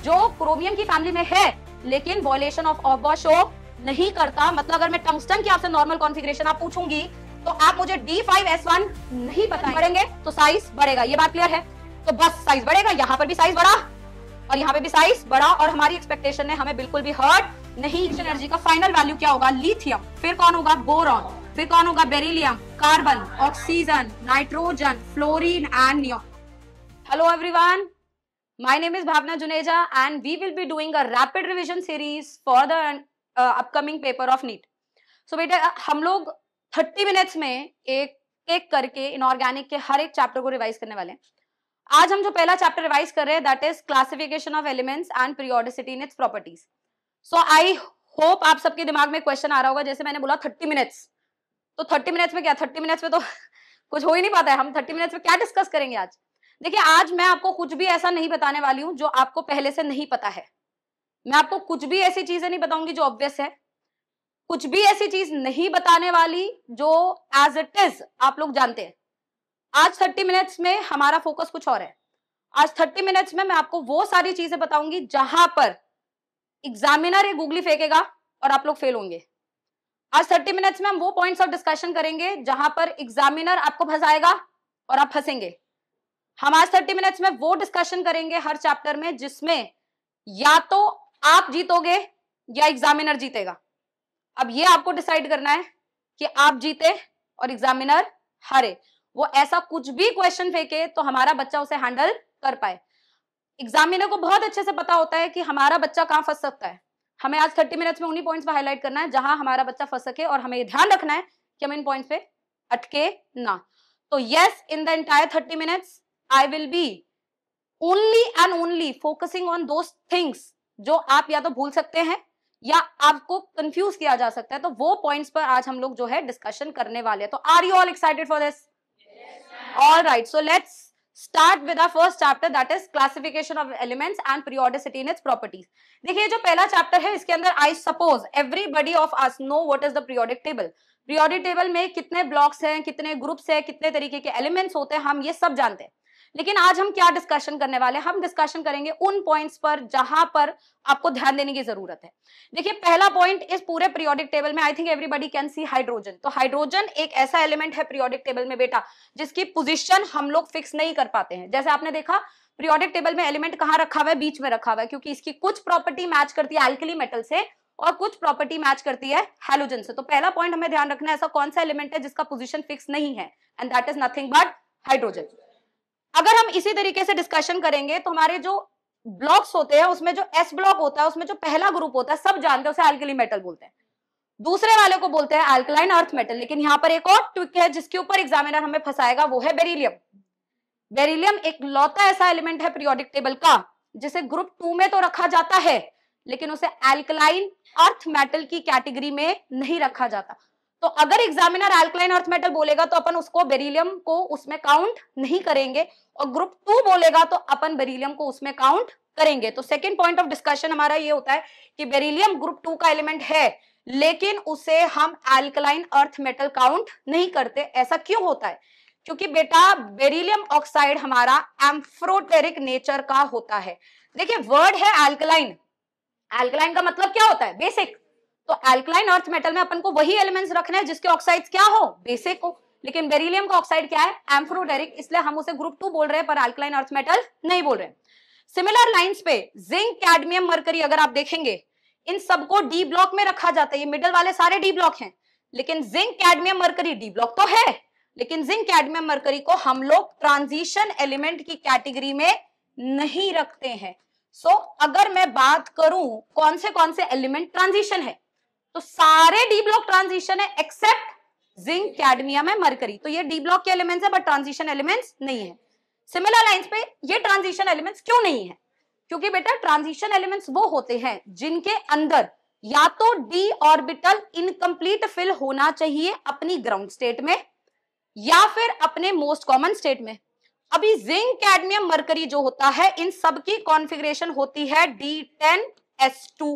जो क्रोमियम की फैमिली में है लेकिन वॉयलेशन ऑफ ऑब्बा शो नहीं करता। मतलब अगर मैं टंगस्टन की आपसे नॉर्मल कॉन्फ़िगरेशन आप पूछूंगी तो आप मुझे D5S1 नहीं बता पड़ेंगे तो साइज बढ़ेगा। ये बात क्लियर है? तो बस साइज बढ़ेगा, यहाँ पर भी साइज बढ़ा और यहाँ पे भी साइज बढ़ा और हमारी एक्सपेक्टेशन ने हमें बिल्कुल भी हर्ट नहीं। एनर्जी का फाइनल वैल्यू क्या होगा? लिथियम, फिर कौन होगा? बोरॉन, फिर कौन होगा? Beryllium, carbon, oxygen, nitrogen, fluorine and neon. Hello everyone, my name is Bhavna Juneja and we will be doing a rapid revision series for the upcoming paper of NEET. So बेटा हम लोग 30 minutes में एक एक करके inorganic के हर एक chapter को रिवाइज करने वाले हैं। आज हम जो पहला चैप्टर रिवाइज कर रहे हैं that is classification of elements and periodicity in its properties. So I hope आप सबके दिमाग में क्वेश्चन आ रहा होगा, जैसे मैंने बोला 30 मिनट्स, तो 30 मिनट्स में क्या, 30 मिनट्स में तो कुछ हो ही नहीं पाता है। हम 30 मिनट्स में क्या डिस्कस करेंगे आज? देखिए आज मैं आपको कुछ भी ऐसा नहीं बताने वाली हूं जो आपको पहले से नहीं पता है। मैं आपको कुछ भी ऐसी चीजें नहीं बताऊंगी जो ऑब्वियस है, कुछ भी ऐसी चीज नहीं बताने वाली जो एज इट इज आप लोग जानते हैं। आज 30 मिनट्स में हमारा फोकस कुछ और है। आज 30 मिनट्स में मैं आपको वो सारी चीजें बताऊंगी जहां पर एग्जामिनर एक गूगली फेंकेगा और आप लोग फेल होंगे। आज 30 मिनट्स में हम वो पॉइंट्स ऑफ डिस्कशन करेंगे जहां पर एग्जामिनर आपको फंसाएगा और आप फंसेंगे। हम आज 30 मिनट्स में वो डिस्कशन करेंगे हर चैप्टर में जिसमें या तो आप जीतोगे या एग्जामिनर जीतेगा। अब ये आपको डिसाइड करना है कि आप जीते और एग्जामिनर हारे। वो ऐसा कुछ भी क्वेश्चन फेंके तो हमारा बच्चा उसे हैंडल कर पाए। एग्जामिनर को बहुत अच्छे से पता होता है कि हमारा बच्चा कहां फंस सकता है। हमें आज 30 मिनट्स में उन्हीं पॉइंट्स पर हाईलाइट करना है जहां हमारा बच्चा फंस सके और हमें ध्यान रखना है कि हम इन पॉइंट्स पे अटके ना। तो yes, in the entire 30 minutes I will be only and only focusing on those things जो आप या तो भूल सकते हैं या आपको कंफ्यूज किया जा सकता है। तो वो पॉइंट्स पर आज हम लोग जो है डिस्कशन करने वाले हैं। तो are you all excited for this? All right, so let's start with our first chapter that is classification of elements and periodicity in its properties. देखिए जो पहला चैप्टर है इसके अंदर I suppose everybody of us know what is the periodic table. Periodic table में कितने blocks हैं, कितने ग्रुप्स हैं, कितने तरीके के एलिमेंट्स होते हैं, हम ये सब जानते हैं। लेकिन आज हम क्या डिस्कशन करने वाले हैं? हम डिस्कशन करेंगे उन पॉइंट्स पर जहां पर आपको ध्यान देने की जरूरत है। देखिए पहला पॉइंट इस पूरे पीरियोडिक टेबल में I think everybody can C hydrogen. तो हाइड्रोजन एक ऐसा एलिमेंट है पीरियोडिक टेबल में बेटा जिसकी पोजीशन हम लोग फिक्स नहीं कर पाते हैं। जैसे आपने देखा पीरियोडिक टेबल में एलिमेंट कहां रखा हुआ है? बीच में रखा हुआ है, क्योंकि इसकी कुछ प्रॉपर्टी मैच करती है एल्कली मेटल से और कुछ प्रॉपर्टी मैच करती है हैलोजन से। तो पहला पॉइंट हमें ध्यान रखना है ऐसा कौन सा एलिमेंट है जिसका पोजीशन फिक्स नहीं है, and that is nothing but hydrogen. अगर हम इसी तरीके से डिस्कशन करेंगे तो हमारे जो ब्लॉक्स होते हैं उसमें जो एस ब्लॉक होता है उसमें जो पहला ग्रुप होता है सब जानते हैं उसे एल्कली मेटल बोलते हैं, दूसरे वाले को बोलते हैं अल्कलाइन अर्थ मेटल। लेकिन यहाँ पर एक और ट्विक है जिसके ऊपर एग्जामिनर हमें फंसाएगा, वो है बेरिलियम। बेरिलियम एक लौता ऐसा एलिमेंट है पीरियोडिक टेबल का जिसे ग्रुप 2 में तो रखा जाता है लेकिन उसे अल्कलाइन अर्थ मेटल की कैटेगरी में नहीं रखा जाता। तो अगर एग्जामिनर अल्कलाइन अर्थ मेटल बोलेगा तो अपन उसको बेरिलियम को उसमें काउंट नहीं करेंगे, और ग्रुप 2 बोलेगा तो अपन बेरिलियम को उसमें काउंट करेंगे। तो सेकंड पॉइंट ऑफ डिस्कशन हमारा ये होता है कि बेरिलियम ग्रुप 2 का एलिमेंट है लेकिन उसे हम अल्कलाइन अर्थ मेटल काउंट नहीं करते। ऐसा क्यों होता है? क्योंकि बेटा बेरिलियम ऑक्साइड हमारा एम्फोटेरिक नेचर का होता है। देखिए वर्ड है अल्कलाइन, अल्कलाइन का मतलब क्या होता है? बेसिक। तो अल्कलाइन अर्थ मेटल में अपन को वही एलिमेंट्स रखने हैं जिसके ऑक्साइड्स क्या हो? बेसिक हो। लेकिन बेरिलियम का ऑक्साइड क्या है? एम्फोटेरिक, इसलिए हम उसे ग्रुप 2 बोल रहे हैं पर अल्कलाइन अर्थ मेटल नहीं बोल रहे हैं। सिमिलर लाइंस पे जिंक, कैडमियम, मरकरी अगर आप देखेंगे इन सबको डी ब्लॉक में रखा जाता है। ये मिडल वाले सारे डी ब्लॉक हैं, लेकिन zinc, cadmium, mercury D block तो है लेकिन जिंक, कैडमियम, मरकरी को हम लोग ट्रांजिशन एलिमेंट की कैटेगरी में नहीं रखते हैं। सो अगर मैं बात करूं कौन से एलिमेंट ट्रांजिशन है तो सारे डी ब्लॉक ट्रांजिशन है एक्सेप्ट जिंक, कैडमियम है, मरकरी। तो ये डी ब्लॉक के एलिमेंट्स है बट ट्रांजिशन एलिमेंट्स नहीं है। सिमिलर लाइंस पे ये ट्रांजिशन एलिमेंट्स क्यों नहीं है? क्योंकि बेटा ट्रांजिशन एलिमेंट्स वो होते हैं जिनके अंदर या तो डी ऑर्बिटल इनकम्प्लीट फिल होना चाहिए अपनी ग्राउंड स्टेट में या फिर अपने मोस्ट कॉमन स्टेट में। अभी जिंक, कैडमियम, मरकरी जो होता है इन सब की कॉन्फ़िगरेशन होती है D10S2।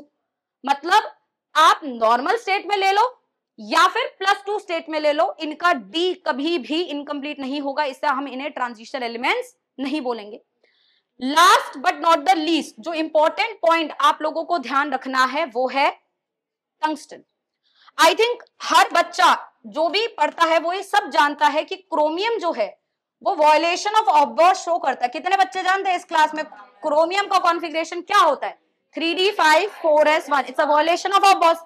मतलब आप नॉर्मल स्टेट में ले लो या फिर +2 स्टेट में ले लो, इनका डी कभी भी इनकम्प्लीट नहीं होगा, इससे हम इन्हें ट्रांजिशन एलिमेंट्स नहीं बोलेंगे। Last but not the least, जो इंपॉर्टेंट पॉइंट आप लोगों को ध्यान रखना है वो है टंगस्टन। आई थिंक हर बच्चा जो भी पढ़ता है वो ये सब जानता है कि क्रोमियम जो है वो वॉयलेशन ऑफ ऑब्बॉस शो करता है। कितने बच्चे जानते हैं इस क्लास में क्रोमियम का कॉन्फ़िगरेशन क्या होता है? 3d5 4s1, it's a violation of Aufbau.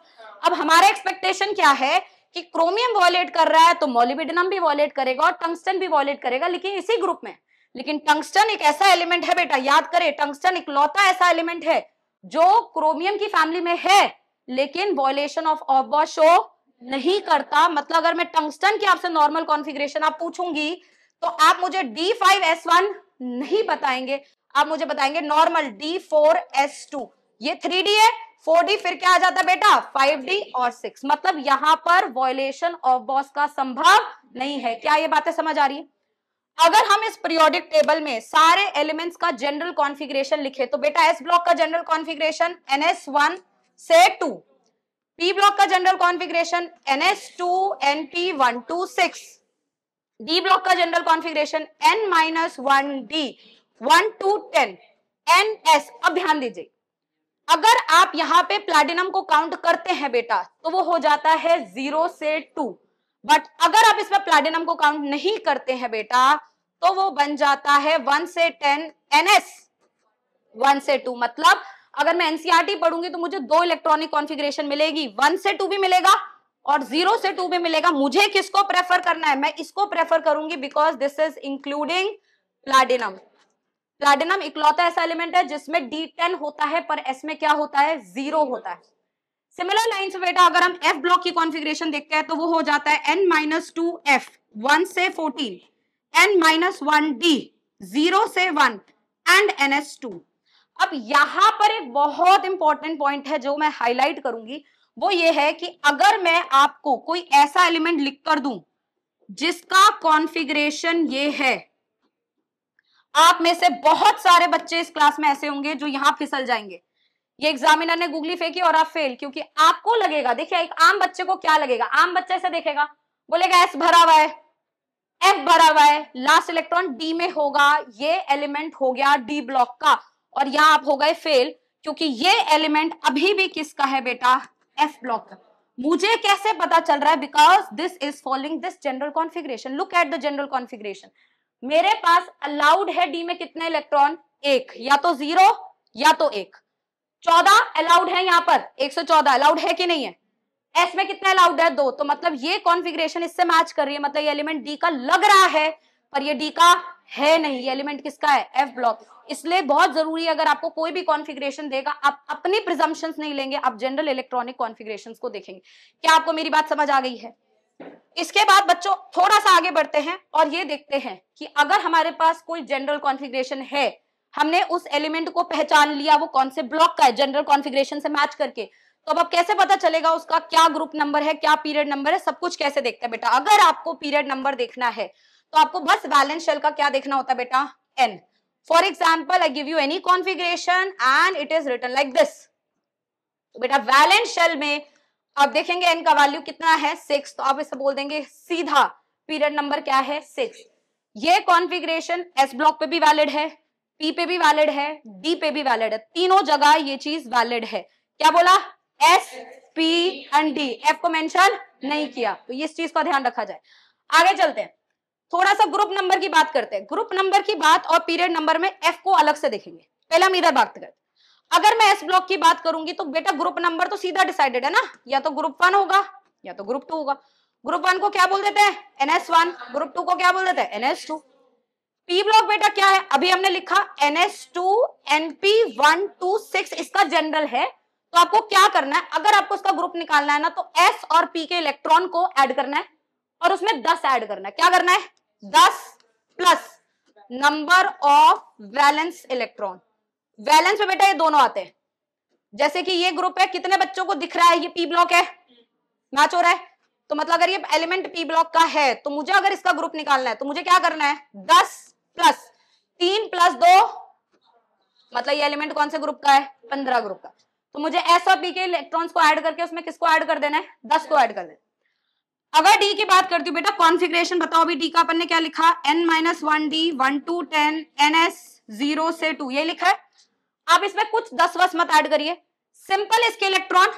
अब हमारा एक्सपेक्टेशन क्या है कि क्रोमियम वॉयलेट कर रहा है तो मोलिब्डेनम भी वॉयलेट करेगा और टंगस्टन भी वॉयलेट करेगा, लेकिन इसी ग्रुप में। लेकिन टंगस्टन एक ऐसा एलिमेंट है बेटा, याद करें, टंगस्टन इकलौता ऐसा एलिमेंट है जो क्रोमियम की फैमिली में है लेकिन वॉयलेशन ऑफ ऑब्बॉस शो नहीं करता। मतलब अगर मैं टंगस्टन की आपसे नॉर्मल कॉन्फ़िगरेशन आप पूछूंगी तो आप मुझे D5S1 नहीं बताएंगे, आप मुझे बताएंगे नॉर्मल D4S2। ये 3D है, 4D फिर क्या आ जाता है बेटा? 5D और 6। मतलब यहां पर वॉयलेशन ऑफ बॉस का संभव नहीं है। क्या ये बातें समझ आ रही है? अगर हम इस पीरियोडिक टेबल में सारे एलिमेंट्स का जनरल कॉन्फ़िगरेशन लिखे तो बेटा एस ब्लॉक का जनरल कॉन्फ़िगरेशन NS1 से 2, पी ब्लॉक का general configuration NS2 NP1 to 6, D block का general configuration N-1D 1 to 10 NS। अब ध्यान दीजिए, अगर आप यहां पे प्लैटिनम को काउंट करते हैं बेटा तो वो हो जाता है 0 से 2, बट अगर आप इसमें प्लैटिनम को काउंट नहीं करते हैं बेटा तो वो बन जाता है 1 से 10 NS 1 से 2। मतलब अगर मैं एनसीईआरटी पढ़ूंगी तो मुझे 2 इलेक्ट्रॉनिक कॉन्फ़िगरेशन मिलेगी, 1 से 2 भी मिलेगा और 0 से 2 भी मिलेगा। मुझे किसको प्रेफर करना है? मैं इसको प्रेफर करूंगी because this is including platinum. Platinum इकलौता ऐसा एलिमेंट है जिसमें D10 होता है पर S में क्या होता है? 0 होता है। सिमिलर लाइन से बेटा अगर हम F ब्लॉक की कॉन्फ़िगरेशन देखते हैं तो वो हो जाता है N-2F 1 से 14, N-1D 0 से 1 एंड NS2। अब यहां पर एक बहुत इंपॉर्टेंट पॉइंट है जो मैं हाईलाइट करूंगी, वो ये है कि अगर मैं आपको कोई ऐसा एलिमेंट लिख कर दूं जिसका कॉन्फ़िगरेशन ये है, आप में से बहुत सारे बच्चे इस क्लास में ऐसे होंगे जो यहां फिसल जाएंगे। ये एग्जामिनर ने गूगली फेंकी और आप फेल, क्योंकि आपको लगेगा, देखिए एक आम बच्चे को क्या लगेगा, आम बच्चे ऐसे देखेगा, बोलेगा S भरा हुआ है, F भरा हुआ है, लास्ट इलेक्ट्रॉन D में होगा, ये एलिमेंट हो गया D ब्लॉक का, और यहां आप हो गए फेल क्योंकि ये एलिमेंट अभी भी किसका है बेटा? F ब्लॉक का। मुझे कैसे पता चल रहा है? Because this is following this general configuration. Look at the general configuration. मेरे पास अलाउड है D में कितने इलेक्ट्रॉन? 1, या तो 0 या तो 1। 14 अलाउड है, यहाँ पर 114 अलाउड है कि नहीं है? S में कितने अलाउड है? 2। तो मतलब ये कॉन्फ़िगरेशन इससे मैच कर रही है, मतलब ये एलिमेंट D का लग रहा है पर ये D का है नहीं, ये एलिमेंट किसका है? F block. इसलिए बहुत जरूरी है अगर आपको कोई भी कॉन्फ़िगरेशन देगा आप अपनी प्रिजम्पशंस नहीं लेंगे, आप जनरल इलेक्ट्रॉनिक कॉन्फ़िगरेशंस को देखेंगे। क्या आपको मेरी बात समझ आ गई है? इसके बाद बच्चों थोड़ा सा आगे बढ़ते हैं और ये देखते हैं कि अगर हमारे पास कोई जनरल कॉन्फ़िगरेशन है, हमने उस एलिमेंट को पहचान लिया वो कौन से ब्लॉक का है जनरल कॉन्फ़िगरेशन से मैच करके, तो अब कैसे पता चलेगा उसका क्या ग्रुप नंबर है, क्या पीरियड नंबर है, सब कुछ कैसे देखते हैं बेटा? अगर आपको पीरियड नंबर देखना है तो आपको बस वैलेंस शेल का क्या देखना होता है बेटा? N। For example I give you any configuration and it is written like this. तो बेटा वैलेंस शेल में आप देखेंगे N का वैल्यू कितना है? 6, तो आप इसे बोल देंगे सीधा पीरियड नंबर क्या है? 6। ये कॉन्फ़िगरेशन S ब्लॉक पे भी वैलिड है, P पे भी वैलिड है, D पे भी वैलिड है, तीनों जगह ये चीज वैलिड है। क्या बोला? S, P and D, F को मेंशन नहीं किया, तो इस चीज का ध्यान रखा जाए। आगे चलते हैं, थोड़ा सा ग्रुप नंबर की बात करते हैं। ग्रुप नंबर की बात और पीरियड नंबर में F को अलग से देखेंगे। पहले हम इधर बात करते हैं। अगर मैं S ब्लॉक की बात करूंगी तो बेटा ग्रुप नंबर तो सीधा डिसाइडेड है ना, या तो ग्रुप 1 होगा या तो ग्रुप 2 होगा। ग्रुप 1 को क्या बोल देते हैं? NS1। ग्रुप 2 को क्या बोल देते हैं? NS2। P ब्लॉक बेटा क्या है? अभी हमने लिखा NS2 NP1 to 6, इसका जनरल है। तो आपको क्या करना है, अगर आपको इसका ग्रुप निकालना है ना तो S और P के इलेक्ट्रॉन को ऐड करना है और उसमें 10 ऐड करना है। क्या करना है? 10 plus number of valence electron. Valence में बेटा ये दोनों आते हैं, जैसे कि ये ग्रुप है, कितने बच्चों को दिख रहा है ये P ब्लॉक है, मैच हो रहा है। तो मतलब अगर ये एलिमेंट P ब्लॉक का है तो मुझे अगर इसका ग्रुप निकालना है तो मुझे क्या करना है? 10 प्लस 3 प्लस 2, मतलब ये एलिमेंट कौन से ग्रुप का है? 15 ग्रुप का। तो मुझे S और P के इलेक्ट्रॉन्स को ऐड करके उसमें किसको ऐड कर देना है? 10 को ऐड कर देना है। अगर D की बात करती हूँ बेटा, कॉन्फ़िगरेशन बताओ अभी D का अपन ने क्या लिखा? N-1D 1 to 10 NS 0 से 2 ये लिखा है। आप इसमें कुछ 10 वस मत ऐड करिए, सिंपल इसके इलेक्ट्रॉन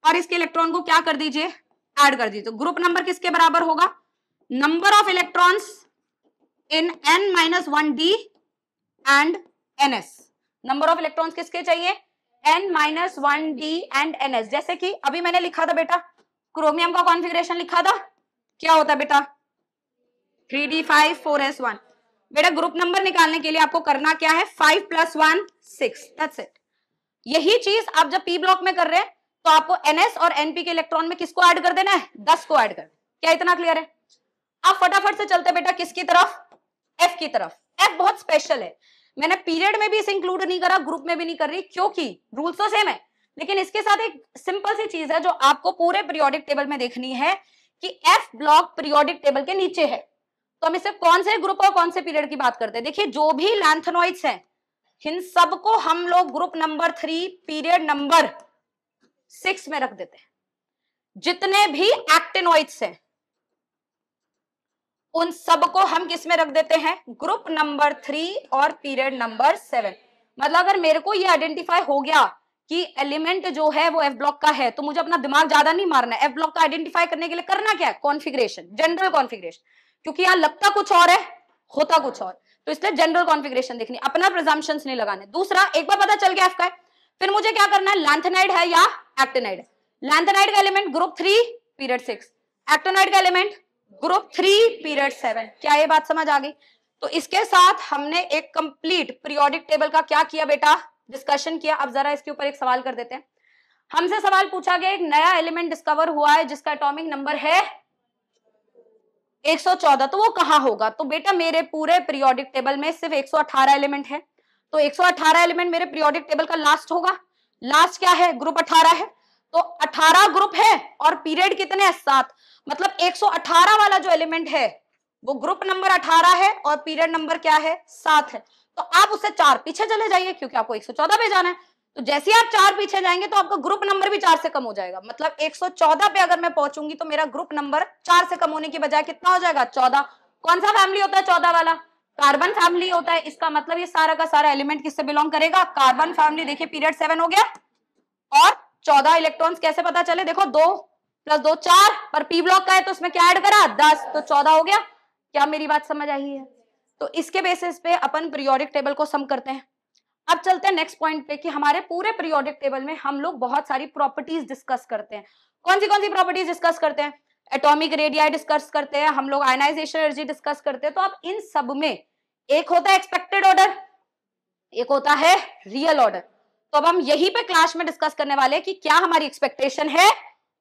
और इसके इलेक्ट्रॉन को क्या कर दीजिए, ऐड कर दीजिए। तो ग्रुप नंबर किसके बराबर होगा, number of electrons in n-1d and ns। Number of electrons किसके चाहिए, n-1d एंड ns। जैसे कि अभी मैंने लिखा था बेटा, क्रोमियम का कॉन्फ़िगरेशन लिखा था, क्या होता है बेटा 3d5 4s1। बेटा ग्रुप नंबर निकालने के लिए आपको करना क्या है, 5 + 1 6, दैट्स इट। यही चीज आप जब पी ब्लॉक में कर रहे हैं तो आपको ns और np के इलेक्ट्रॉन में किसको ऐड कर देना है, 10 को ऐड कर। क्या इतना क्लियर है? आप फटाफट से चलते बेटा किसकी तरफ, f की तरफ। f बहुत स्पेशल है, मैंने पीरियड में भी इसे इंक्लूड नहीं करा, ग्रुप में भी नहीं कर रही, क्योंकि रूल्स तो सेम है, लेकिन इसके साथ एक सिंपल सी चीज है जो आपको पूरे पीरियोडिक टेबल में देखनी है कि f ब्लॉक पीरियोडिक टेबल के नीचे है। तो हम इसे कौन से ग्रुप और कौन से पीरियड की बात करते हैं, देखिए जो भी लैंथेनॉइड्स हैं इन सबको हम लोग ग्रुप नंबर 3 पीरियड नंबर 6 में रख देते हैं। जितने भी एक्टिनॉइड्स हैं उन सबको हम किस में रख देते हैं, ग्रुप नंबर 3 और पीरियड नंबर 7। मतलब अगर मेरे को ये आइडेंटिफाई हो गया कि एलिमेंट जो है वो एफ ब्लॉक का है, तो मुझे अपना दिमाग ज्यादा नहीं मारना है। एफ ब्लॉक का आइडेंटिफाई करने के लिए करना क्या है, कॉन्फ़िगरेशन, जनरल कॉन्फ़िगरेशन, क्योंकि यहां लगता कुछ और है होता कुछ और, तो इसलिए जनरल कॉन्फ़िगरेशन देखनी, अपना प्रिजम्पशंस नहीं लगाने। दूसरा, एक बार पता चल गया एफ का है, फिर मुझे क्या करना है, लैंथेनाइड है या एक्टिनाइड है। लैंथेनाइड का एलिमेंट ग्रुप 3 पीरियड 6, एक्टिनाइड का एलिमेंट ग्रुप 3 पीरियड 7। क्या ये बात समझ आ गई? तो इसके साथ हमने एक कंप्लीट पीरियोडिक टेबल का क्या किया बेटा, डिस्कशन किया। अब जरा इसके ऊपर एक सवाल कर देते हैं। हमसे सवाल पूछा गया, एक नया एलिमेंट डिस्कवर हुआ है जिसका एटॉमिक नंबर है 114, तो वो कहां होगा? तो बेटा मेरे पूरे पीरियोडिक टेबल में सिर्फ 118 एलिमेंट है, तो 118 एलिमेंट मेरे पीरियोडिक टेबल का लास्ट होगा। लास्ट क्या है, ग्रुप 18 है, तो 18 ग्रुप है और पीरियड कितने हैं, 7। मतलब 118 वाला जो एलिमेंट है वो ग्रुप नंबर 18 है और पीरियड नंबर क्या है, 7 है। तो आप उससे 4 पीछे चले जाइए क्योंकि आपको 114 पे जाना है। तो जैसे ही आप 4 पीछे जाएंगे तो आपका ग्रुप नंबर भी 4 से कम हो जाएगा। मतलब 114 पे अगर मैं पहुंचूंगी तो मेरा ग्रुप नंबर 4 से कम होने की बजाय कितना हो जाएगा, 14। कौन सा फैमिली होता है 14 वाला, कार्बन फैमिली होता है। इसका मतलब ये सारा का सारा एलिमेंट किससे बिलोंग करेगा, कार्बन फैमिली। देखिए पीरियड 7 हो गया और 14 इलेक्ट्रॉन्स कैसे पता चले, देखो 2 + 2 4, पर पी ब्लॉक का है तो उसमें क्या ऐड करा, 10, तो 14 हो गया। क्या मेरी बात समझ आई है? तो इसके बेसिस पे अपन पीरियोडिक टेबल को सम करते हैं। अब चलते हैं नेक्स्ट पॉइंट पे कि हमारे पूरे पीरियोडिक टेबल में हम लोग बहुत सारी प्रॉपर्टीज डिस्कस करते हैं। कौन सी प्रॉपर्टीज डिस्कस करते हैं, एटॉमिक रेडियाई डिस्कस करते हैं हम लोग, आयनाइजेशन एनर्जी डिस्कस करते हैं। तो अब इन सब में एक होता है एक्सपेक्टेड ऑर्डर, एक होता है रियल ऑर्डर। तो अब हम यही पे क्लास में डिस्कस करने वाले हैं कि क्या हमारी एक्सपेक्टेशन है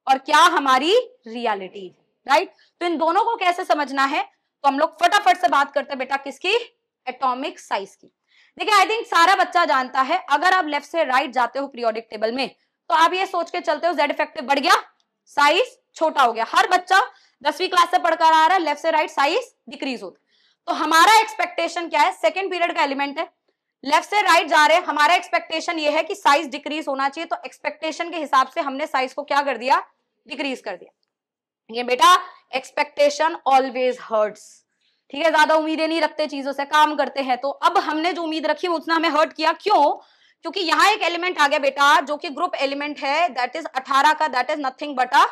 और क्या हमारी रियलिटी, राइट। तो इन दोनों को कैसे समझना है, तो हम लोग फटाफट से बात करते हैं बेटा किसकी, एटॉमिक साइज की। देखिए आई थिंक सारा बच्चा जानता है, अगर आप लेफ्ट से राइट जाते हो पीरियोडिक टेबल में तो आप ये सोच के चलते हो जेड इफेक्टिव बढ़ गया, साइज छोटा हो गया। हर बच्चा 10वीं क्लास से पढ़कर आ रहा है, लेफ्ट से राइट साइज डिक्रीज होता है। तो हमारा एक्सपेक्टेशन क्या है, सेकेंड पीरियड का एलिमेंट है, लेफ्ट से राइट जा रहे हैं, हमारा एक्सपेक्टेशन ये है कि साइज डिक्रीज होना चाहिए। तो एक्सपेक्टेशन के हिसाब से हमने साइज को क्या कर दिया, डिक्रीज कर दिया। ये बेटा एक्सपेक्टेशन ऑलवेज हर्ट्स, ठीक है, ज्यादा उम्मीदें नहीं रखते, चीजों से काम करते हैं। तो अब हमने जो उम्मीद रखी उतना हमें हर्ट किया, क्यों? क्योंकि यहाँ एक एलिमेंट आ गया बेटा जो कि ग्रुप एलिमेंट है, दैट इज 18 का, that is nothing but a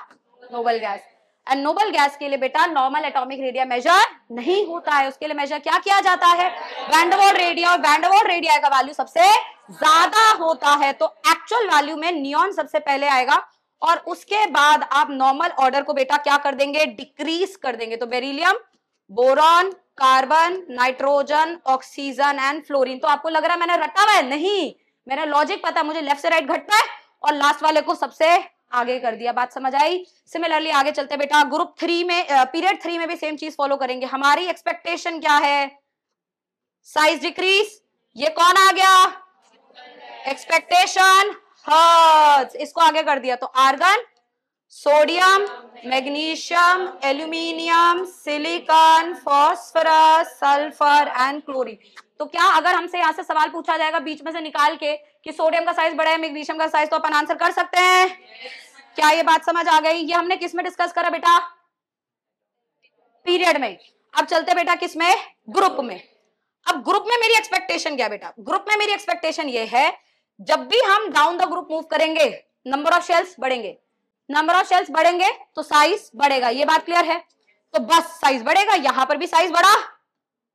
noble gas. And noble gas के लिए बेटा नॉर्मल एटॉमिक रेडिया मेजर नहीं होता है, उसके लिए मेजर क्या किया जाता है, वैन डर वाल्स रेडिया, और वैन डर वाल्स रेडिया का वैल्यू सबसे ज्यादा होता है। तो एक्चुअल वैल्यू में नियॉन सबसे पहले आएगा और उसके बाद आप नॉर्मल ऑर्डर को बेटा क्या कर देंगे, डिक्रीज कर देंगे। तो beryllium, boron, carbon, nitrogen, oxygen and fluorine. तो आपको लग रहा है मैंने रटा हुआ है, नहीं, मेरा लॉजिक पता है, मुझे लेफ्ट से राइट घटता है और लास्ट वाले को सबसे आगे कर दिया। बात समझ आई? सिमिलरली आगे चलते बेटा, ग्रुप 3 में पीरियड 3 में भी सेम चीज फॉलो करेंगे। हमारी एक्सपेक्टेशन क्या है, साइज डिक्रीज। ये कौन आ गया, एक्सपेक्टेशन हर्ट्ज, इसको आगे कर दिया। तो argon, sodium, magnesium, aluminium, silicon, phosphorus, sulphur and chlorine. तो क्या अगर हमसे यहां से सवाल पूछा जाएगा बीच में से निकाल के कि सोडियम का साइज बड़ा है, मैग्नीशियम का साइज, तो अपन आंसर कर सकते हैं? क्या ये बात समझ आ गई? ये हमने किस में डिस्कस करा बेटा, पीरियड में। अब चलते बेटा किस में, ग्रुप में। अब ग्रुप में मेरी एक्सपेक्टेशन क्या बेटा, ग्रुप में मेरी एक्सपेक्टेशन ये है जब भी हम डाउन द ग्रुप मूव करेंगे नंबर ऑफ शेल्स बढ़ेंगे, नंबर ऑफ शेल्स बढ़ेंगे तो साइज बढ़ेगा, ये बात क्लियर है। तो बस साइज बढ़ेगा, यहां पर भी साइज बढ़ा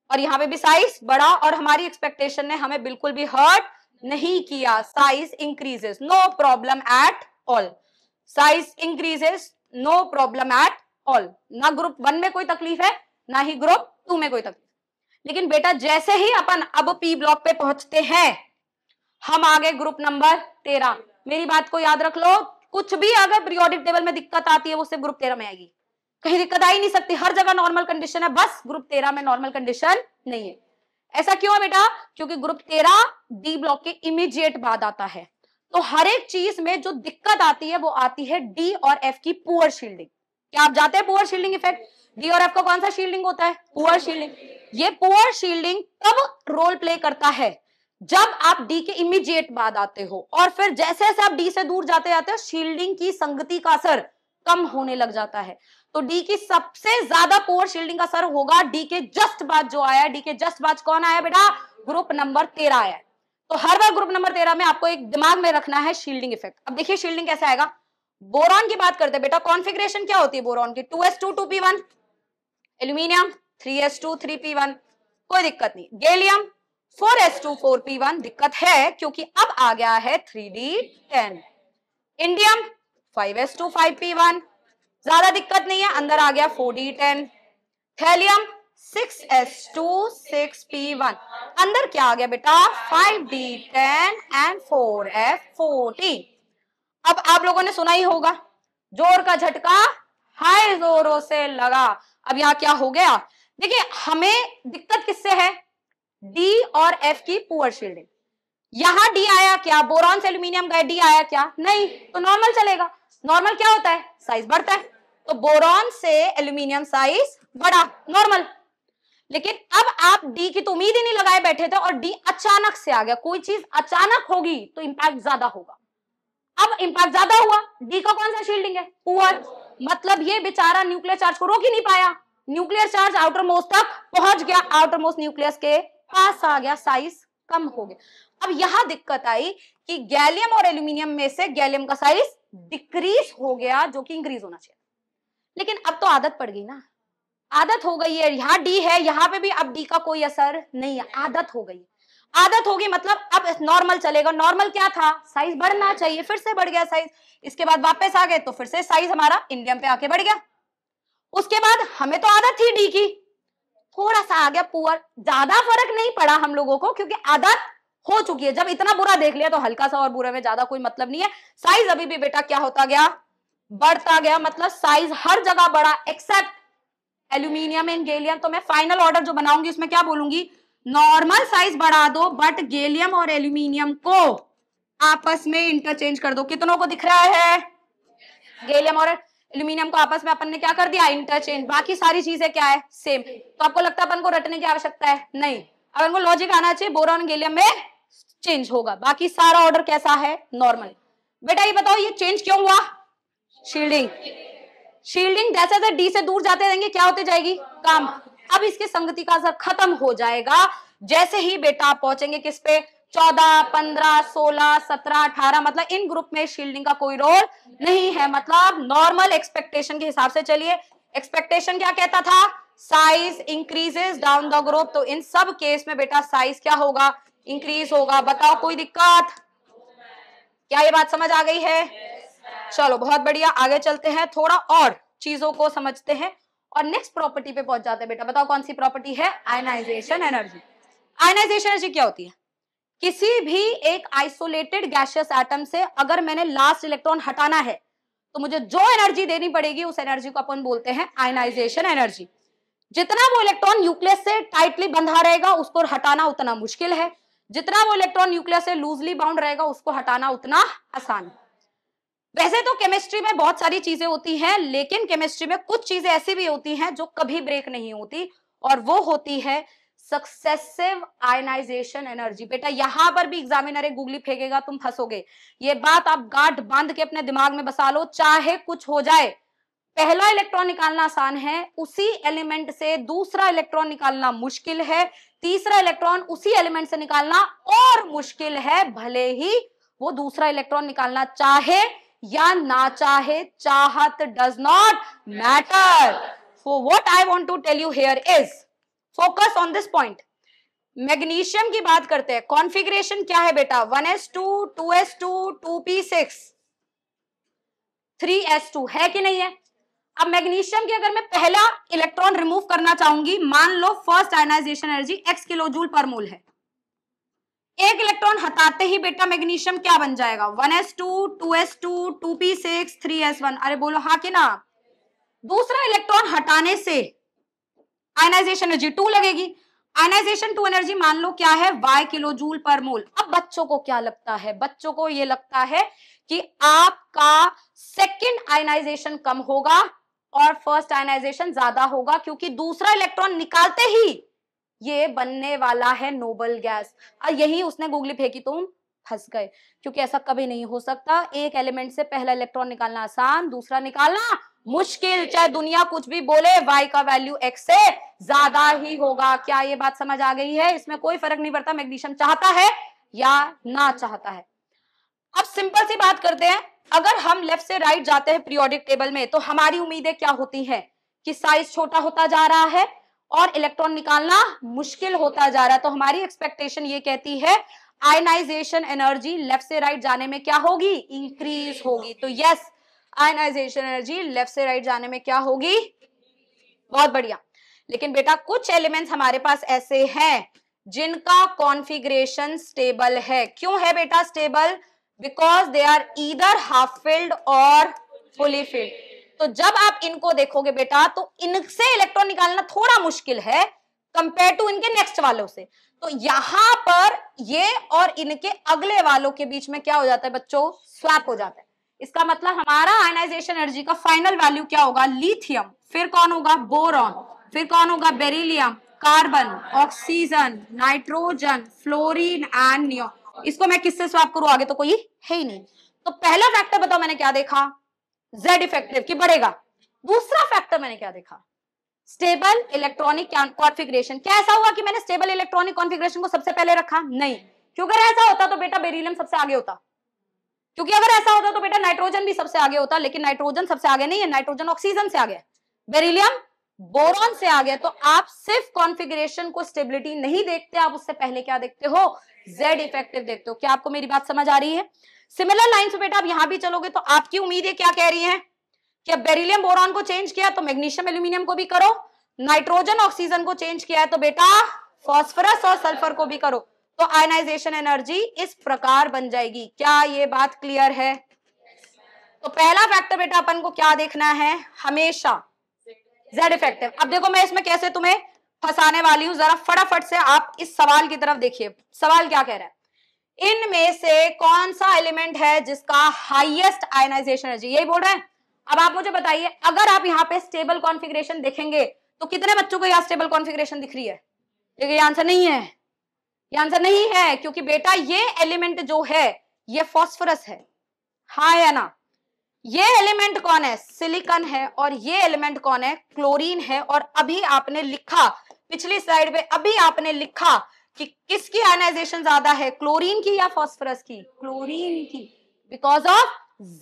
और यहां पे भी साइज बढ़ा और हमारी एक्सपेक्टेशन ने हमें बिल्कुल भी हर्ट नहीं किया, size increases, no problem at all, size increases, no problem at all. ना ग्रुप 1 में कोई तकलीफ है ना ही ग्रुप 2 में कोई तकलीफ। लेकिन बेटा जैसे ही अपन अब पी ब्लॉक पे पहुंचते हैं हम आगे ग्रुप नंबर 13, मेरी बात को याद रख लो, कुछ भी अगर पीरियोडिक टेबल में दिक्कत आती है वो सिर्फ ग्रुप 13 में आएगी, कहीं दिक्कत आ ही नहीं सकती, हर जगह नॉर्मल कंडीशन है, बस ग्रुप 13 में नॉर्मल कंडीशन नहीं है। ऐसा क्यों है बेटा, क्योंकि ग्रुप 13 डी ब्लॉक के इमीडिएट बाद आता है, तो हर एक चीज में जो दिक्कत आती है वो आती है डी और एफ की पुअर शील्डिंग। क्या आप जाते हैं पुअर शील्डिंग इफेक्ट, डी और एफ का कौन सा शील्डिंग होता है, पुअर शील्डिंग। ये पुअर शील्डिंग तब रोल प्ले करता है जब आप डी के इमीडिएट बाद आते हो और फिर जैसे जैसे आप डी से दूर जाते जाते हो शील्डिंग की संगति का असर कम होने लग जाता है। तो डी की सबसे ज्यादा पुअर शील्डिंग का असर होगा डी के जस्ट बाद जो आया, डी के जस्ट बाद कौन आया बेटा, ग्रुप नंबर 13 आया। तो हर बार ग्रुप नंबर 13 में आपको एक दिमाग में रखना है शील्डिंग इफेक्ट। अब देखिए शील्डिंग कैसे आएगा, बोरॉन की बात करते हैं बेटा, कॉन्फ़िगरेशन क्या होती है बोरॉन की, 2s2 2p1, aluminium 3s2 3p1, कोई दिक्कत नहीं, गैलियम 4s2 4p1, दिक्कत है क्योंकि अब आ गया है 3d10, इंडियम 5s2 5p1, ज्यादा दिक्कत नहीं है, अंदर आ गया 4d10, थैलियम 6s2 6p1, अंदर क्या आ गया बेटा 5d10 एंड 4f14। अब आप लोगों ने सुना ही होगा, जोर का झटका हाय जोरों से लगा। अब यहाँ क्या हो गया, देखिए हमें दिक्कत किससे है, डी और एफ की पुअर शील्डिंग। यहां डी आया क्या, बोरॉन से एल्यूमिनियम गए, डी आया क्या, नहीं, तो नॉर्मल चलेगा। नॉर्मल क्या होता है, साइज बढ़ता है, तो बोरॉन से एल्यूमिनियम साइज बढ़ा, नॉर्मल। लेकिन अब आप डी की तो उम्मीद ही नहीं लगाए बैठे थे और डी अचानक से आ गया, कोई चीज अचानक होगी तो इंपैक्ट ज्यादा होगा। अब इंपैक्ट ज्यादा हुआ, डी का कौन सा शील्डिंग है, पुअर, मतलब ये बेचारा न्यूक्लियर चार्ज को रोक ही नहीं पाया, न्यूक्लियर चार्ज आउटर मोस्ट तक पहुंच गया, आउटर मोस्ट न्यूक्लियस के पास आ गया, साइज कम हो गया। अब यहां दिक्कत आई कि गैलियम और एल्यूमिनियम में से गैलियम का साइज डिक्रीज हो गया जो कि इंक्रीज होना चाहिए। लेकिन अब तो आदत पड़ गई ना, आदत हो गई है, यहाँ डी है यहाँ पे भी अब डी का कोई असर नहीं है, आदत हो गई, आदत होगी मतलब अब नॉर्मल चलेगा। नॉर्मल क्या था, साइज बढ़ना चाहिए, फिर से बढ़ गया साइज, इसके बाद वापस आ गए तो फिर से साइज हमारा इंडियम पे आके बढ़ गया। उसके बाद हमें तो आदत थी डी की, थोड़ा सा आ गया पुअर, ज्यादा फर्क नहीं पड़ा हम लोगों को क्योंकि आदत हो चुकी है। जब इतना बुरा देख लिया तो हल्का सा और बुरे में ज्यादा कोई मतलब नहीं है। साइज अभी भी बेटा क्या होता गया, बढ़ता गया, मतलब साइज हर जगह बढ़ा एक्सेप्ट एल्यूमिनियम एंड गैलियम। तो मैं फाइनल ऑर्डर जो बनाऊंगी उसमें क्या बोलूंगी, नॉर्मल साइज बढ़ा दो बट गैलियम और एल्यूमिनियम को आपस में इंटरचेंज कर दो। कितनों को दिख रहा है, गैलियम और एल्यूमिनियम को आपस में अपन ने क्या कर दिया, इंटरचेंज। बाकी सारी चीजें क्या है, सेम। तो आपको लगता है अपन को रटने की आवश्यकता है, नहीं, अपन को लॉजिक आना चाहिए, बोरॉन गैलियम में चेंज होगा, बाकी सारा ऑर्डर कैसा है, नॉर्मल। बेटा ये बताओ ये चेंज क्यों हुआ, शील्डिंग, शील्डिंग जैसे जैसे डी से दूर जाते रहेंगे क्या होते जाएगी, कम। अब इसके संगति का असर खत्म हो जाएगा जैसे ही बेटा आप पहुंचेंगे किस पे, 14 15 16 17 18, मतलब इन ग्रुप में शील्डिंग का कोई रोल नहीं है। मतलब नॉर्मल एक्सपेक्टेशन के हिसाब से चलिए, एक्सपेक्टेशन क्या कहता था, size increases down the group, तो इन सब केस में बेटा साइज क्या होगा, इंक्रीज होगा। बताओ कोई दिक्कत, क्या ये बात समझ आ गई है? चलो बहुत बढ़िया, आगे चलते हैं, थोड़ा और चीजों को समझते हैं और नेक्स्ट प्रॉपर्टी पे पहुंच जाते हैं। बेटा बताओ कौन सी प्रॉपर्टी है, आयनाइजेशन एनर्जी। आयनाइजेशन एनर्जी क्या होती है, किसी भी एक आइसोलेटेड गैसियस एटम से अगर मैंने लास्ट इलेक्ट्रॉन हटाना है तो मुझे जो एनर्जी देनी पड़ेगी उस एनर्जी को अपन बोलते हैं आयनाइजेशन एनर्जी। जितना वो इलेक्ट्रॉन न्यूक्लियस से टाइटली बंधा रहेगा उसको हटाना उतना मुश्किल है, जितना वो इलेक्ट्रॉन न्यूक्लियस से लूजली बाउंड रहेगा उसको हटाना उतना आसान है। वैसे तो केमिस्ट्री में बहुत सारी चीजें होती हैं, लेकिन केमिस्ट्री में कुछ चीजें ऐसी भी होती हैं जो कभी ब्रेक नहीं होती, और वो होती है सक्सेसिव आयनाइजेशन एनर्जी। बेटा यहां पर भी एग्जामिनर एक गूगली फेंकेगा, तुम फंसोगे। ये बात आप गांठ बांध के अपने दिमाग में बसा लो, चाहे कुछ हो जाए पहला इलेक्ट्रॉन निकालना आसान है, उसी एलिमेंट से दूसरा इलेक्ट्रॉन निकालना मुश्किल है, तीसरा इलेक्ट्रॉन उसी एलिमेंट से निकालना और मुश्किल है, भले ही वो दूसरा इलेक्ट्रॉन निकालना चाहे या ना चाहे, चाहत does not matter. So what I want to tell you here is, focus on this point. Magnesium की बात करते हैं. कॉन्फ़िगरेशन क्या है बेटा? 1s2 2s2 2p6 3s2 है कि नहीं है? अब मैग्नीशियम की अगर मैं पहला इलेक्ट्रॉन रिमूव करना चाहूंगी, मान लो first ionization energy x kilojoule पर मोल है, एक इलेक्ट्रॉन हटाते ही बेटा मैग्नीशियम क्या बन जाएगा? 1s2 2s2 2p6 3s1. अरे बोलो हाँ कि ना? दूसरा इलेक्ट्रॉन हटाने से आयनाइजेशन एनर्जी 2 लगेगी. आयनाइजेशन 2 एनर्जी मान लो क्या है? y किलोजूल पर मोल. अब बच्चों को क्या लगता है? बच्चों को ये लगता है कि आपका सेकंड आयनाइजेशन कम होगा और फर्स्ट आयनाइजेशन ज्यादा होगा, क्योंकि दूसरा इलेक्ट्रॉन निकालते ही ये बनने वाला है नोबल गैस. और यही उसने गूगली फेंकी, तुम फंस गए, क्योंकि ऐसा कभी नहीं हो सकता. एक एलिमेंट से पहला इलेक्ट्रॉन निकालना आसान, दूसरा निकालना मुश्किल. चाहे दुनिया कुछ भी बोले, y का वैल्यू x से ज्यादा ही होगा. क्या ये बात समझ आ गई है? इसमें कोई फर्क नहीं पड़ता मैग्नीशियम चाहता है या ना चाहता है. अब सिंपल सी बात करते हैं, अगर हम लेफ्ट से राइट जाते हैं पीरियोडिक टेबल में, तो हमारी उम्मीदें क्या होती हैं? कि साइज छोटा होता जा रहा है और इलेक्ट्रॉन निकालना मुश्किल होता जा रहा है. तो हमारी एक्सपेक्टेशन ये कहती है आयनाइजेशन एनर्जी लेफ्ट से राइट जाने में क्या होगी? इंक्रीज होगी. तो यस, आयनाइजेशन एनर्जी लेफ्ट से राइट जाने में क्या होगी? बहुत बढ़िया. लेकिन बेटा कुछ एलिमेंट्स हमारे पास ऐसे हैं जिनका कॉन्फ़िगरेशन स्टेबल है. क्यों है बेटा stable? Because they are either half filled और फुली फिल्ड. तो जब आप इनको देखोगे बेटा, तो इनसे इलेक्ट्रॉन निकालना थोड़ा मुश्किल है कंपेयर टू इनके नेक्स्ट वालों से. तो यहां पर ये और इनके अगले वालों के बीच में क्या हो जाता है बच्चों? स्वैप हो जाता है. इसका मतलब हमारा आयनाइजेशन एनर्जी का फाइनल वैल्यू क्या होगा? लिथियम, फिर कौन होगा? बोरॉन, फिर कौन होगा? Beryllium, carbon, oxygen, nitrogen, fluorine and neon. इसको मैं किससे स्वैप करूं? आगे तो कोई है ही नहीं. तो पहला फैक्टर बताओ मैंने क्या देखा? Z इफेक्टिव की बढ़ेगा. दूसरा फैक्टर मैंने क्या देखा? Stable electronic configuration. क्या ऐसा हुआ कि मैंने स्टेबल इलेक्ट्रॉनिक कॉन्फ़िगरेशन को सबसे पहले रखा? नहीं. क्योंकि अगर ऐसा होता तो बेटा बेरिलियम सबसे आगे होता. क्योंकि अगर ऐसा होता तो बेटा नाइट्रोजन भी सबसे आगे होता. लेकिन नाइट्रोजन सबसे आगे नहीं है, नाइट्रोजन ऑक्सीजन से आगे, बेरिलियम बोरॉन से आगे. तो आप सिर्फ कॉन्फ़िगरेशन को स्टेबिलिटी नहीं देखते, आप उससे पहले क्या देखते हो? Z इफेक्टिव देखते हो. क्या आपको मेरी बात समझ आ रही है? सिमिलर लाइन से बेटा आप यहां भी चलोगे तो आपकी उम्मीदें क्या कह रही हैं? कि अब बेरिलियम बोरॉन को चेंज किया तो मैग्नीशियम एल्यूमिनियम को भी करो, नाइट्रोजन ऑक्सीजन को चेंज किया है तो बेटा फॉस्फोरस और सल्फर को भी करो. तो आयनाइजेशन एनर्जी इस प्रकार बन जाएगी. क्या ये बात क्लियर है? तो पहला फैक्टर बेटा अपन को क्या देखना है? हमेशा Z इफेक्टिव. अब देखो मैं इसमें कैसे तुम्हें फंसाने वाली हूं, जरा फटाफट से आप इस सवाल की तरफ देखिए. सवाल क्या कह रहा है? इनमें से कौन सा एलिमेंट है जिसका हाईएस्ट आयनाइजेशन एनर्जी? यही बोल रहा है. अब आप मुझे बताइए, अगर आप यहाँ पे स्टेबल कॉन्फ़िगरेशन देखेंगे तो कितने बच्चों को यहाँ स्टेबल कॉन्फ़िगरेशन दिख रही है? देखिए ये आंसर नहीं है, ये आंसर नहीं है, क्योंकि बेटा ये एलिमेंट जो है ये फॉस्फोरस है. हाँ या ना? ये एलिमेंट कौन है? सिलिकॉन है. और ये एलिमेंट कौन है? क्लोरीन है. और अभी आपने लिखा पिछली स्लाइड पे, अभी आपने लिखा कि किसकी आयनाइजेशन ज्यादा है, क्लोरीन की या फास्फोरस की? क्लोरीन की, बिकॉज ऑफ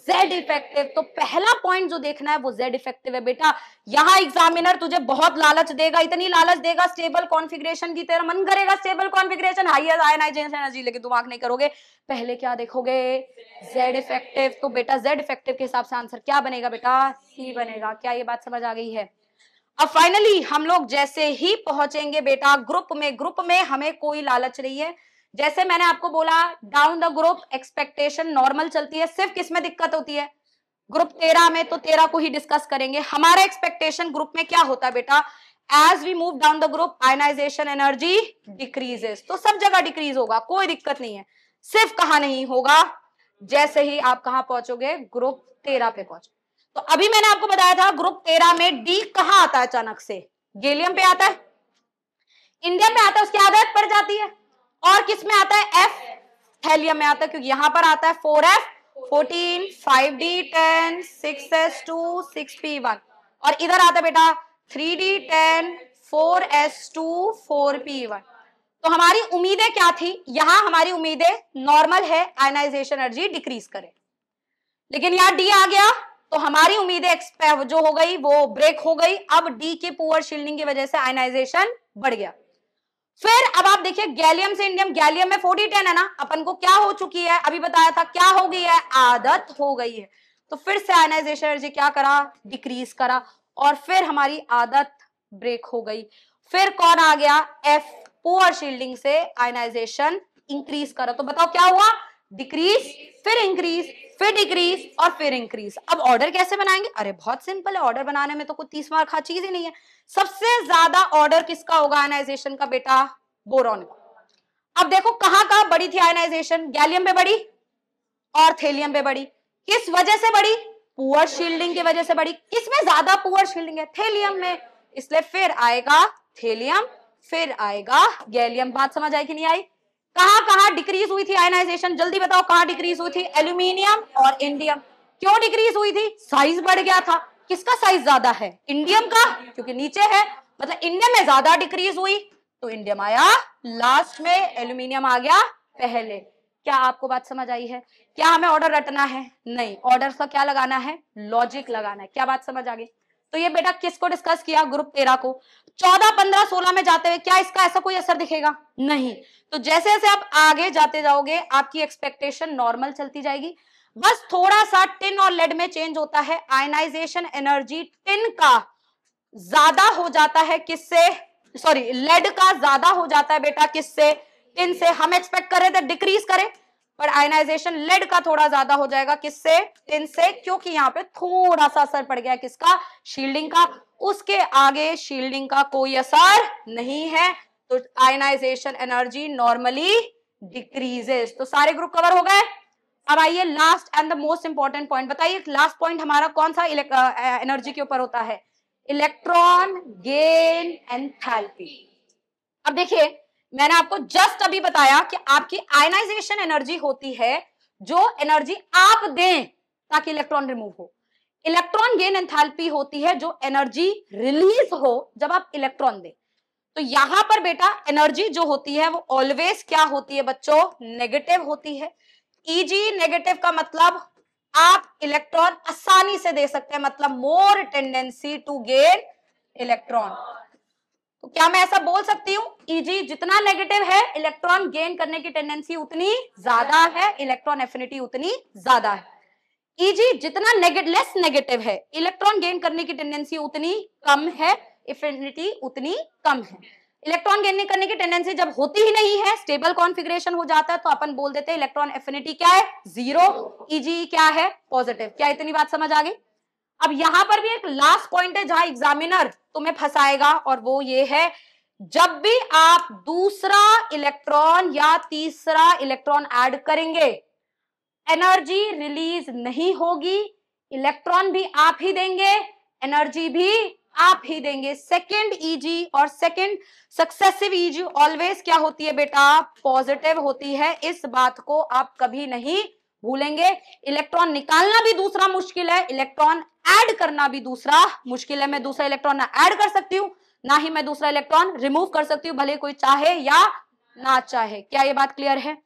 Z इफेक्टिव. तो पहला पॉइंट जो देखना है वो Z इफेक्टिव है बेटा. यहां एग्जामिनर तुझे बहुत लालच देगा, इतनी लालच देगा स्टेबल कॉन्फ़िगरेशन की, तेरा मन करेगा stable configuration highest ionization energy, लेकिन तुम आंख नहीं करोगे, पहले क्या देखोगे? Z effective. तो बेटा Z इफेक्टिव के हिसाब से आंसर क्या बनेगा बेटा? C बनेगा. क्या ये बात समझ आ गई है? अब फाइनली हम लोग जैसे ही पहुंचेंगे बेटा ग्रुप में हमें कोई लालच नहीं है. जैसे मैंने आपको बोला down the group expectation normal चलती है. सिर्फ किसमें दिक्कत होती है? ग्रुप 13 में. तो 13 को ही डिस्कस करेंगे. हमारा एक्सपेक्टेशन ग्रुप में क्या होता है बेटा? As we move down the group ionization energy decreases. तो सब जगह डिक्रीज होगा, कोई दिक्कत नहीं है. सिर्फ कहां नहीं होगा? जैसे ही आप कहां पहुंचोगे? ग्रुप 13 पे पहुंचो. तो अभी मैंने आपको बताया था ग्रुप 13 में डी कहां आता है? अचानक से गैलियम पे आता है, इंडियम पे आता है, उसकी आदत पड़ जाती है. और किस में आता है? F हेलियम में आता है, क्योंकि यहां पर आता है 4F 14, 5d10, 6s2, 6p1 और इधर आता बेटा 3d10, 4s2, 4p1। तो हमारी उम्मीदें क्या थी? यहां हमारी उम्मीदें नॉर्मल है, आयनाइजेशन एनर्जी डिक्रीज करे, लेकिन यहां डी आ गया तो हमारी उम्मीदें जो हो गई वो ब्रेक हो गई। अब डी के पुअर शील्डिंग की वजह से आयनाइजेशन बढ़ गया। फिर अब आप देखिए गैलियम से इंडियम, गैलियम में 4010 है ना, अपन को क्या हो चुकी है, अभी बताया था क्या हो गई है, आदत हो गई है। तो फिर से आयनाइजेशन एनर्जी क्या करा, डिक्रीज करा और फिर हमारी आदत ब्रेक हो गई। फिर कौन आ गया, एफ, पुअर शील्डिंग से आयनाइजेशन इंक्रीज करा। तो बताओ क्या हुआ, डिक्रीज, फिर इंक्रीज, फिर डिक्रीज और फिर इंक्रीज। अब ऑर्डर कैसे बनाएंगे? अरे बहुत सिंपल है, ऑर्डर बनाने में तो कोई 30 मार्क का चीज ही नहीं है। सबसे ज्यादा ऑर्डर किसका होगा आयनाइजेशन का बेटा, बोरॉन का। अब देखो कहां कहां बड़ी थी आयनाइजेशन, गैलियम पे बड़ी और थेलियम पे बड़ी। किस वजह से बड़ी, पुअर शील्डिंग की वजह से बड़ी। किसमें ज्यादा पुअर शील्डिंग है, थेलियम में, इसलिए फिर आएगा थेलियम, फिर आएगा गैलियम। बात समझ आई कि नहीं आई? कहां कहां डिक्रीज हुई थी आयनाइजेशन, जल्दी बताओ कहां डिक्रीज हुई थी, एल्यूमिनियम और इंडियम। क्यों डिक्रीज हुई थी, साइज बढ़ गया था। किसका साइज ज्यादा है, इंडियम का, क्योंकि नीचे है, मतलब इंडियम में ज्यादा डिक्रीज हुई तो इंडियम आया लास्ट में, एल्यूमिनियम आ गया पहले। क्या आपको बात समझ आई है? क्या हमें ऑर्डर रटना है? नहीं, ऑर्डर का क्या लगाना है, लॉजिक लगाना है। क्या बात समझ आ गई? तो ये बेटा किसको डिस्कस किया, ग्रुप 13 को। 14, 15, 16 में जाते हुए क्या इसका ऐसा कोई असर दिखेगा? नहीं। तो जैसे जैसे आप आगे जाते जाओगे आपकी एक्सपेक्टेशन नॉर्मल चलती जाएगी। बस थोड़ा सा टिन और लेड में चेंज होता है। आयनाइजेशन एनर्जी टिन का ज्यादा हो जाता है, किससे, सॉरी लेड का ज्यादा हो जाता है बेटा, किससे, टिन से। हम एक्सपेक्ट कर रहे थे डिक्रीज करे, पर आयनाइजेशन लेड का थोड़ा ज्यादा हो जाएगा, किससे, टिन से, क्योंकि यहाँ पे थोड़ा सा असर पड़ गया किसका, शील्डिंग का। उसके आगे शील्डिंग का कोई असर नहीं है, तो आयनाइजेशन एनर्जी नॉर्मली डिक्रीजेस। तो सारे ग्रुप कवर हो गए। अब आइए last and the most important point, बताइए लास्ट पॉइंट हमारा कौन सा एनर्जी के ऊपर होता है, इलेक्ट्रॉन गेन एंथैल्पी। अब देखिए मैंने आपको जस्ट अभी बताया कि आपकी आयनाइजेशन एनर्जी होती है जो एनर्जी आप दें ताकि इलेक्ट्रॉन रिमूव हो। इलेक्ट्रॉन गेन एंथैल्पी होती है जो एनर्जी रिलीज हो जब आप इलेक्ट्रॉन दें। तो यहां पर बेटा एनर्जी जो होती है वो ऑलवेज क्या होती है बच्चों, नेगेटिव होती है। ईजी नेगेटिव का मतलब आप इलेक्ट्रॉन आसानी से दे सकते हैं, मतलब मोर टेंडेंसी टू गेन इलेक्ट्रॉन। तो क्या मैं ऐसा बोल सकती हूँ, ईजी जितना नेगेटिव है इलेक्ट्रॉन गेन करने की टेंडेंसी उतनी ज्यादा है, इलेक्ट्रॉन एफिनिटी उतनी ज्यादा है। ईजी जितना लेस नेगेटिव है इलेक्ट्रॉन गेन करने की टेंडेंसी उतनी कम है, एफिनिटी उतनी कम है। इलेक्ट्रॉन गेन करने की टेंडेंसी जब होती ही नहीं है, स्टेबल कॉन्फिगरेशन हो जाता है, तो अपन बोल देते हैं इलेक्ट्रॉन एफिनिटी क्या है, 0, ईजी क्या है, पॉजिटिव। क्या इतनी बात समझ आ गई? अब यहां पर भी एक लास्ट पॉइंट है जहां एग्जामिनर तुम्हें फंसाएगा, और वो ये है, जब भी आप दूसरा इलेक्ट्रॉन या तीसरा इलेक्ट्रॉन ऐड करेंगे एनर्जी रिलीज नहीं होगी, इलेक्ट्रॉन भी आप ही देंगे, एनर्जी भी आप ही देंगे। सेकेंड ईजी और सेकेंड सक्सेसिव ईजी ऑलवेज क्या होती है बेटा, पॉजिटिव होती है। इस बात को आप कभी नहीं भूलेंगे। इलेक्ट्रॉन निकालना भी दूसरा मुश्किल है, इलेक्ट्रॉन ऐड करना भी दूसरा मुश्किल है। मैं दूसरा इलेक्ट्रॉन ना ऐड कर सकती हूँ ना ही मैं दूसरा इलेक्ट्रॉन रिमूव कर सकती हूँ, भले कोई चाहे या ना चाहे। क्या ये बात क्लियर है?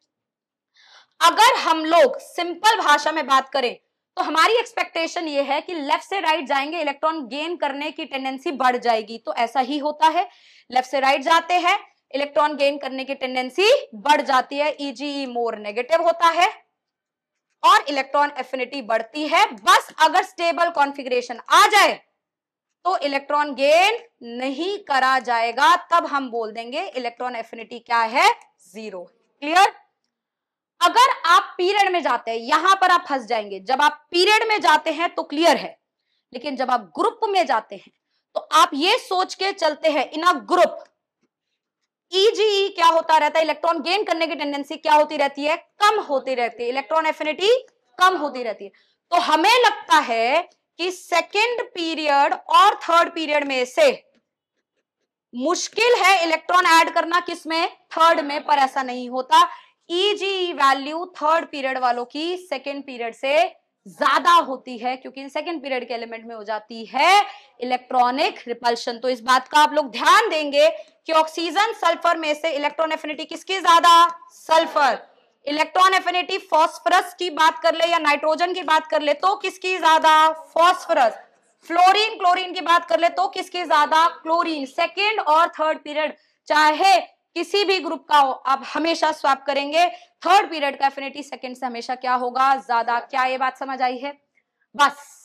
अगर हम लोग सिंपल भाषा में बात करें तो हमारी एक्सपेक्टेशन ये है कि लेफ्ट से राइट जाएंगे इलेक्ट्रॉन गेन करने की टेंडेंसी बढ़ जाएगी। तो ऐसा ही होता है, लेफ्ट से राइट जाते हैं इलेक्ट्रॉन गेन करने की टेंडेंसी बढ़ जाती है, ईजी मोर नेगेटिव होता है और इलेक्ट्रॉन एफिनिटी बढ़ती है। बस अगर स्टेबल कॉन्फिगरेशन आ जाए तो इलेक्ट्रॉन गेन नहीं करा जाएगा, तब हम बोल देंगे इलेक्ट्रॉन एफिनिटी क्या है, 0। क्लियर? अगर आप पीरियड में जाते हैं यहां पर आप फंस जाएंगे। जब आप पीरियड में जाते हैं तो क्लियर है, लेकिन जब आप ग्रुप में जाते हैं तो आप ये सोच के चलते हैं इन अ ग्रुप ईजी क्या होता रहता है, इलेक्ट्रॉन गेन करने की टेंडेंसी क्या होती रहती है, कम होती रहती है, इलेक्ट्रॉन एफिनिटी कम होती रहती है। तो हमें लगता है कि सेकेंड पीरियड और थर्ड पीरियड में से मुश्किल है इलेक्ट्रॉन ऐड करना, किसमें, थर्ड में, पर ऐसा नहीं होता। ईजी वैल्यू थर्ड पीरियड वालों की सेकेंड पीरियड से ज्यादा होती है, क्योंकि सेकेंड पीरियड के एलिमेंट में हो जाती है इलेक्ट्रॉनिक रिपल्शन। तो इस बात का आप लोग ध्यान देंगे कि ऑक्सीजन सल्फर में से इलेक्ट्रॉन एफिनिटी किसकी ज्यादा? सल्फर। इलेक्ट्रॉन एफिनिटी फास्फोरस की बात कर ले या नाइट्रोजन की बात कर ले तो किसकी ज्यादा? फास्फोरस। फ्लोरीन क्लोरीन की बात कर ले तो किसकी ज्यादा? क्लोरीन। सेकेंड और थर्ड पीरियड चाहे किसी भी ग्रुप का हो, आप हमेशा स्वैप करेंगे, थर्ड पीरियड का एफिनिटी सेकेंड से हमेशा क्या होगा? ज्यादा। क्या ये बात समझ आई है? बस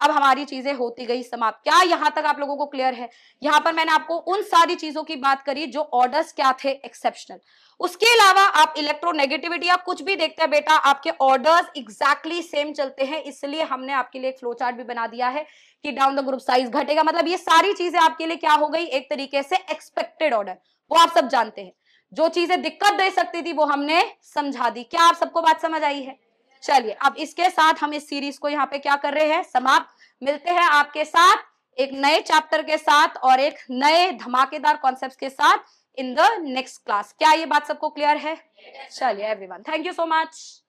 अब हमारी चीजें होती गई समाप्त। क्या यहां तक आप लोगों को क्लियर है? यहां पर मैंने आपको उन सारी चीजों की बात करी जो ऑर्डर्स क्या थे? एक्सेप्शनल। उसके अलावा आप इलेक्ट्रोनेगेटिविटी या कुछ भी देखते हैं बेटा, आपके ऑर्डर्स एग्जैक्टली सेम चलते हैं, इसलिए हमने आपके लिए एक फ्लो चार्ट भी बना दिया है कि डाउन द ग्रुप साइज घटेगा। मतलब ये सारी चीजें आपके लिए क्या हो गई? एक तरीके से एक्सपेक्टेड ऑर्डर, वो आप सब जानते हैं। जो चीजें दिक्कत दे सकती थी वो हमने समझा दी। क्या आप सबको बात समझ आई है? चलिए अब इसके साथ हम इस सीरीज को यहाँ पे क्या कर रहे हैं? समाप्त। मिलते हैं आपके साथ एक नए चैप्टर के साथ और एक नए धमाकेदार कॉन्सेप्ट्स के साथ इन द नेक्स्ट क्लास। क्या ये बात सबको क्लियर है? चलिए everyone, thank you so much.